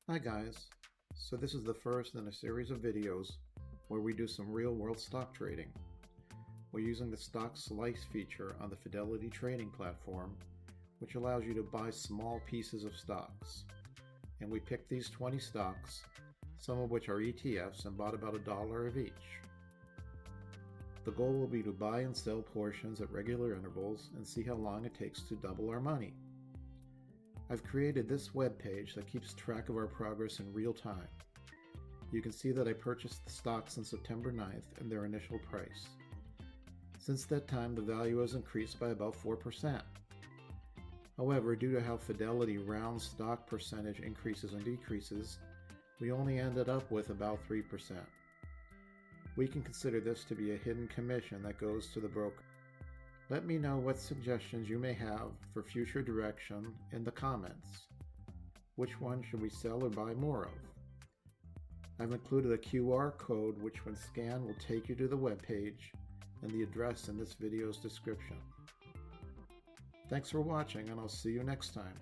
Hi guys, so this is the first in a series of videos where we do some real-world stock trading. We're using the stock slice feature on the Fidelity trading platform, which allows you to buy small pieces of stocks. And we picked these 20 stocks, some of which are ETFs, and bought about $1 of each. The goal will be to buy and sell portions at regular intervals and see how long it takes to double our money. I've created this web page that keeps track of our progress in real time. You can see that I purchased the stocks on September 9th and their initial price. Since that time, the value has increased by about 4%. However, due to how Fidelity rounds stock percentage increases and decreases, we only ended up with about 3%. We can consider this to be a hidden commission that goes to the broker. Let me know what suggestions you may have for future direction in the comments. Which one should we sell or buy more of? I've included a QR code which when scanned will take you to the web page and the address in this video's description. Thanks for watching, and I'll see you next time.